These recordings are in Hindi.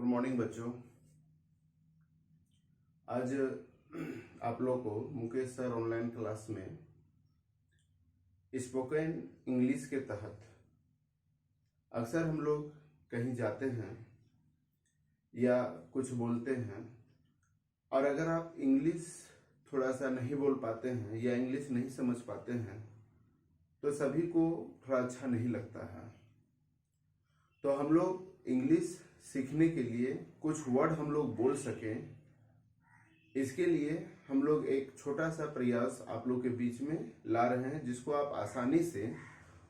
गुड मॉर्निंग बच्चों। आज आप लोग को मुकेश सर ऑनलाइन क्लास में स्पोकन इंग्लिश के तहत अक्सर हम लोग कहीं जाते हैं या कुछ बोलते हैं और अगर आप इंग्लिश थोड़ा सा नहीं बोल पाते हैं या इंग्लिश नहीं समझ पाते हैं तो सभी को थोड़ा अच्छा नहीं लगता है। तो हम लोग इंग्लिश सीखने के लिए कुछ वर्ड हम लोग बोल सकें, इसके लिए हम लोग एक छोटा सा प्रयास आप लोग के बीच में ला रहे हैं जिसको आप आसानी से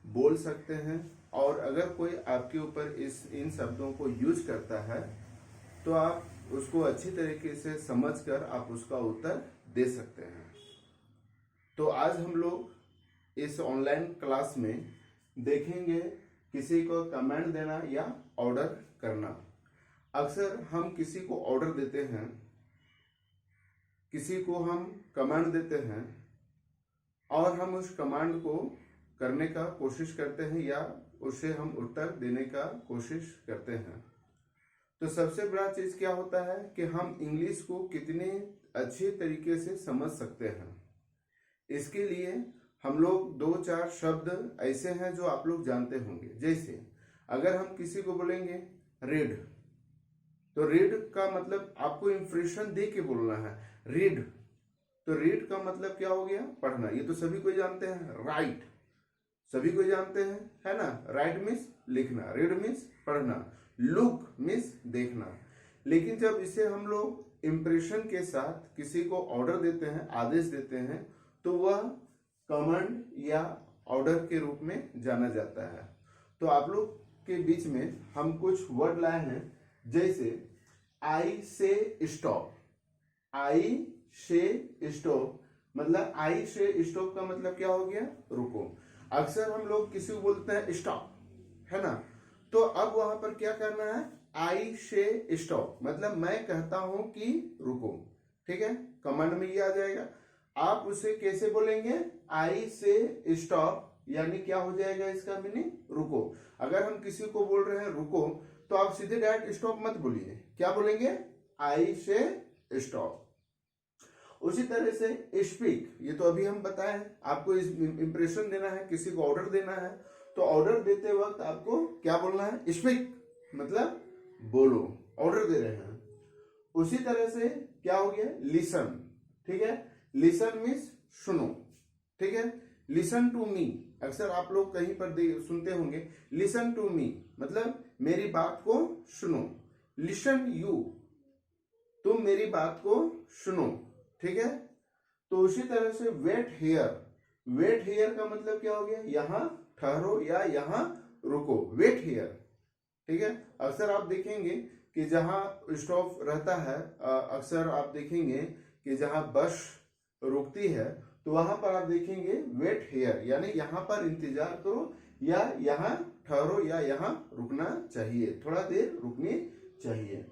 बोल सकते हैं। और अगर कोई आपके ऊपर इन शब्दों को यूज करता है तो आप उसको अच्छी तरीके से समझकर आप उसका उत्तर दे सकते हैं। तो आज हम लोग इस ऑनलाइन क्लास में देखेंगे किसी को कमेंट देना या ऑर्डर करना। अक्सर हम किसी को ऑर्डर देते हैं, किसी को हम कमांड देते हैं और हम उस कमांड को करने का कोशिश करते हैं या उसे हम उत्तर देने का कोशिश करते हैं। तो सबसे बड़ा चीज क्या होता है कि हम इंग्लिश को कितने अच्छे तरीके से समझ सकते हैं। इसके लिए हम लोग 2-4 शब्द ऐसे हैं जो आप लोग जानते होंगे। जैसे अगर हम किसी को बोलेंगे रीड, तो रीड का मतलब आपको इंप्रेशन दे के बोलना है। रीड, तो रीड का मतलब क्या हो गया? पढ़ना। ये तो सभी को जानते हैं। राइट, सभी को जानते हैं, है ना। राइट मीन्स लिखना, रीड मीन्स पढ़ना, लुक मीन्स देखना। लेकिन जब इसे हम लोग इंप्रेशन के साथ किसी को ऑर्डर देते हैं, आदेश देते हैं, तो वह कमांड या ऑर्डर के रूप में जाना जाता है। तो आप लोग के बीच में हम कुछ वर्ड लाए हैं। जैसे आई से स्टॉप, आई से स्टॉप मतलब आई से स्टॉप का मतलब क्या हो गया? रुको। अक्सर हम लोग किसी को बोलते हैं स्टॉप, है ना। तो अब वहां पर क्या करना है? आई से स्टॉप मतलब मैं कहता हूं कि रुको, ठीक है। कमांड में ये आ जाएगा। आप उसे कैसे बोलेंगे? आई से स्टॉप यानी क्या हो जाएगा इसका मीनिंग? रुको। अगर हम किसी को बोल रहे हैं रुको तो आप सीधे डायरेक्ट स्टॉप मत बोलिए। क्या बोलेंगे? आई से स्टॉप। उसी तरह से स्पीक, ये तो अभी हम बताए हैं। आपको इस इंप्रेशन देना है, किसी को ऑर्डर देना है, तो ऑर्डर देते वक्त आपको क्या बोलना है? स्पीक मतलब बोलो, ऑर्डर दे रहे हैं। उसी तरह से क्या हो गया? लिसन, ठीक है। लिसन मीन्स सुनो, ठीक है। लिसन टू मी, अक्सर आप लोग कहीं पर सुनते होंगे लिसन टू मी मतलब मेरी बात को सुनो। लिसन यू, तुम मेरी बात को सुनो, ठीक है। तो उसी तरह से वेट हियर, वेट हियर का मतलब क्या हो गया? यहां ठहरो या यहां रुको, वेट हियर, ठीक है। अक्सर आप देखेंगे कि जहां स्टॉप रहता है, अक्सर आप देखेंगे कि जहां बस रुकती है तो वहां पर आप देखेंगे वेट हियर यानी यहां पर इंतजार करो या यहां ठहरो या यहां रुकना चाहिए, थोड़ा देर रुकनी चाहिए।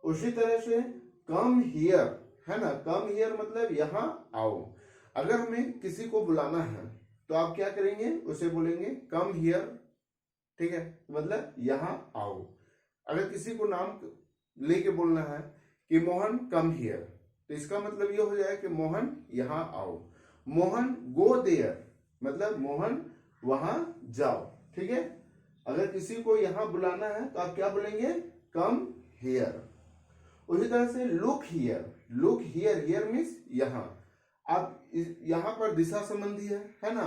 उसी तरह से कम हियर, है ना। कम हियर मतलब यहां आओ। अगर हमें किसी को बुलाना है तो आप क्या करेंगे? उसे बोलेंगे कम हियर, ठीक है, मतलब यहां आओ। अगर किसी को नाम लेके बोलना है कि मोहन कम हियर, तो इसका मतलब ये हो जाए कि मोहन यहां आओ। मोहन गो देयर मतलब मोहन वहां जाओ, ठीक है। अगर किसी को यहां बुलाना है तो आप क्या बोलेंगे? Come here. उसी तरह से look here, look here, here means यहां। आप यहां पर दिशा संबंधी है ना,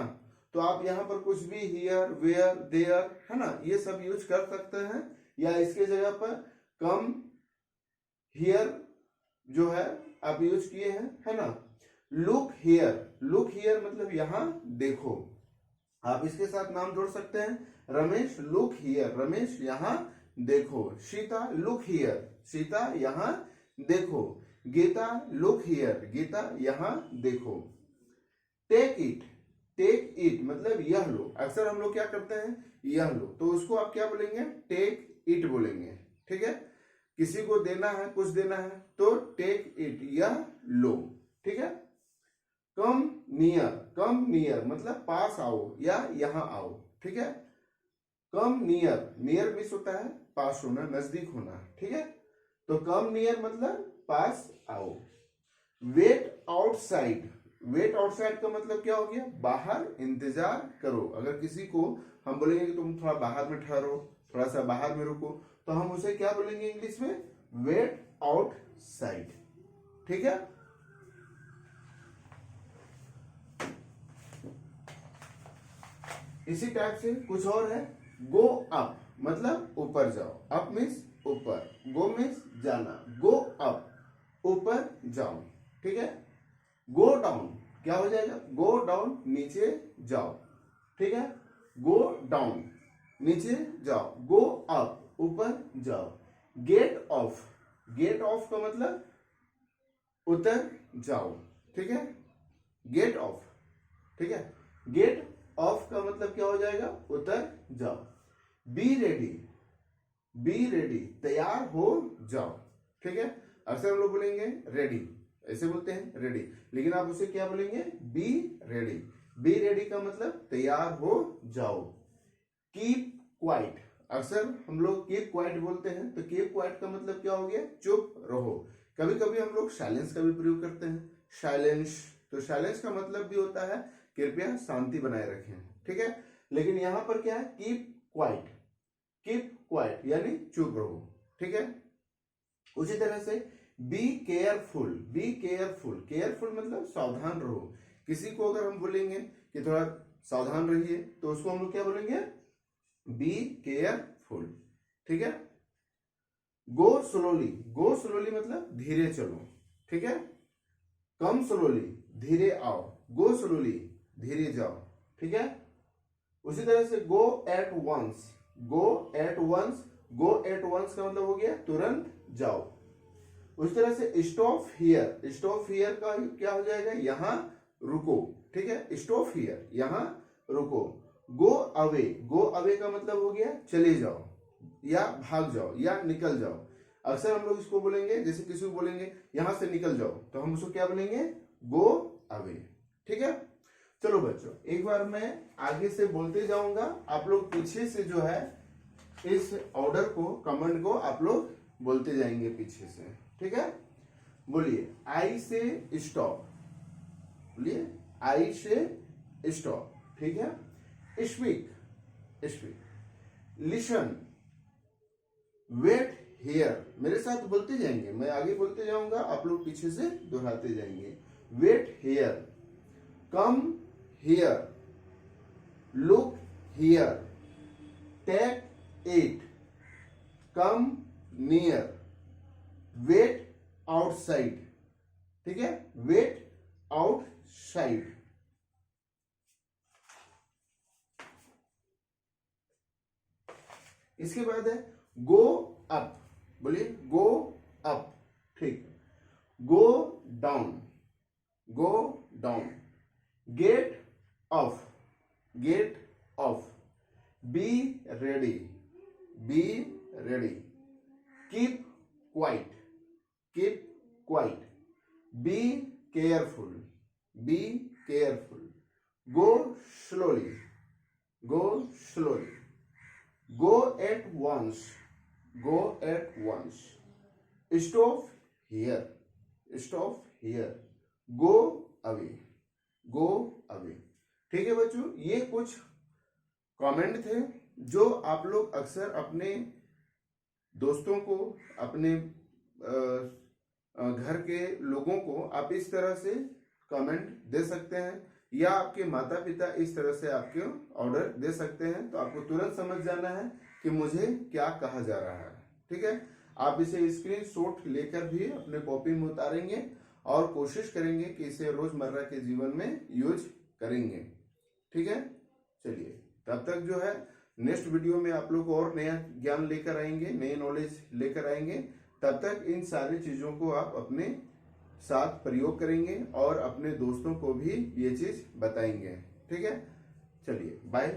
तो आप यहां पर कुछ भी हियर, वेयर, देयर, है ना, ये सब यूज कर सकते हैं। या इसके जगह पर कम हियर जो है आप यूज किए हैं, है ना। लुक हियर, लुक हियर मतलब यहां देखो। आप इसके साथ नाम जोड़ सकते हैं। रमेश लुक हियर, रमेश यहां देखो। सीता लुक हियर, सीता यहां देखो। गीता लुक हियर, गीता यहां देखो। टेक इट, टेक इट मतलब यह लो। अक्सर हम लोग क्या करते हैं? यह लो, तो उसको आप क्या बोलेंगे? टेक इट बोलेंगे, ठीक है। किसी को देना है, कुछ देना है तो टेक इट, यह लो, ठीक है। कम नियर, कम नियर मतलब पास आओ या यहां आओ, ठीक है। कम नियर, नियर मीन्स होता है पास होना, नजदीक होना, ठीक है। तो कम नियर मतलब पास आओ। वेट आउटसाइड, वेट आउटसाइड का मतलब क्या हो गया, बाहर इंतजार करो। अगर किसी को हम बोलेंगे कि तुम थोड़ा बाहर में ठहरो, थोड़ा सा बाहर में रुको, तो हम उसे क्या बोलेंगे इंग्लिश में, वेट आउटसाइड, ठीक है। इसी टाइप से कुछ और है, गो अप मतलब ऊपर जाओ, अप मीन्स ऊपर, गो मीन्स जाना, गो अप ऊपर जाओ, ठीक है। गो डाउन क्या हो जाएगा, गो डाउन नीचे जाओ, ठीक है। गो डाउन नीचे जाओ, गो अप ऊपर जाओ। गेट ऑफ, गेट ऑफ का मतलब उतर जाओ, ठीक है, गेट ऑफ, ठीक है। गेट ऑफ का मतलब क्या हो जाएगा, उतर जाओ। बी रेडी, बी रेडी तैयार हो जाओ, ठीक है। अक्सर हम लोग बोलेंगे रेडी, ऐसे बोलते हैं रेडी, लेकिन आप उसे क्या बोलेंगे, बी रेडी। बी रेडी का मतलब तैयार हो जाओ। कीप क्वाइट, अक्सर हम लोग कीप क्वाइट बोलते हैं, तो कीप क्वाइट का मतलब क्या हो गया, चुप रहो। कभी कभी हम लोग साइलेंस का भी प्रयोग करते हैं, साइलेंस, तो साइलेंस का मतलब भी होता है कृपया शांति बनाए रखें, ठीक है। लेकिन यहां पर क्या है, कीप क्वाइट, कीप क्वाइट यानी चुप रहो, ठीक है। उसी तरह से B careful, be careful, careful मतलब सावधान रहो। किसी को अगर हम बोलेंगे कि थोड़ा सावधान रहिए, तो उसको हम लोग क्या बोलेंगे, बी केयरफुल, ठीक है। गो स्लोली, गो स्लोली मतलब धीरे चलो, ठीक है। कम स्लोली धीरे आओ, गो स्लोली धीरे जाओ, ठीक है। उसी तरह से go at once, go at once, go at once का मतलब हो गया तुरंत जाओ। उस तरह से स्टॉप हियर, स्टॉप हियर का क्या हो जाएगा, यहां रुको, ठीक है। स्टॉप हियर यहां रुको। गो अवे, गो अवे का मतलब हो गया चले जाओ या भाग जाओ या निकल जाओ। अक्सर हम लोग इसको बोलेंगे, जैसे किसी को बोलेंगे यहां से निकल जाओ, तो हम उसको क्या बोलेंगे, गो अवे, ठीक है। चलो बच्चों, एक बार मैं आगे से बोलते जाऊंगा, आप लोग पीछे से जो है इस ऑर्डर को, कमांड को आप लोग बोलते जाएंगे पीछे से, ठीक है। बोलिए आई से स्टॉप, बोलिए आई से स्टॉप, ठीक है। Speak, speak, listen, wait here, मेरे साथ बोलते जाएंगे, मैं आगे बोलते जाऊंगा, आप लोग पीछे से दोहराते जाएंगे। Wait here, come here, look here, take it, come near, wait outside, ठीक है, वेट आउटसाइड। इसके बाद है गो अप, बोलिए गो अप, ठीक। Go down, go down. Get off, get off. Be ready, be ready. Keep quiet, keep quiet. Be careful, be careful. Go slowly, go slowly. Go at once, go at once. Stop here, stop here. Go away, go away. ठीक है बच्चों, ये कुछ कमेंट थे जो आप लोग अक्सर अपने दोस्तों को, अपने घर के लोगों को आप इस तरह से कमेंट दे सकते हैं, या आपके माता पिता इस तरह से आपके ऑर्डर दे सकते हैं। तो आपको तुरंत समझ जाना है कि मुझे क्या कहा जा रहा है, ठीक है। आप इसे स्क्रीनशॉट लेकर भी अपने कॉपी में उतारेंगे और कोशिश करेंगे कि इसे रोजमर्रा के जीवन में यूज करेंगे, ठीक है। चलिए, तब तक जो है नेक्स्ट वीडियो में आप लोग और नया ज्ञान लेकर आएंगे, नई नॉलेज लेकर आएंगे। तब तक इन सारी चीजों को आप अपने साथ प्रयोग करेंगे और अपने दोस्तों को भी ये चीज बताएंगे, ठीक है। चलिए, बाय।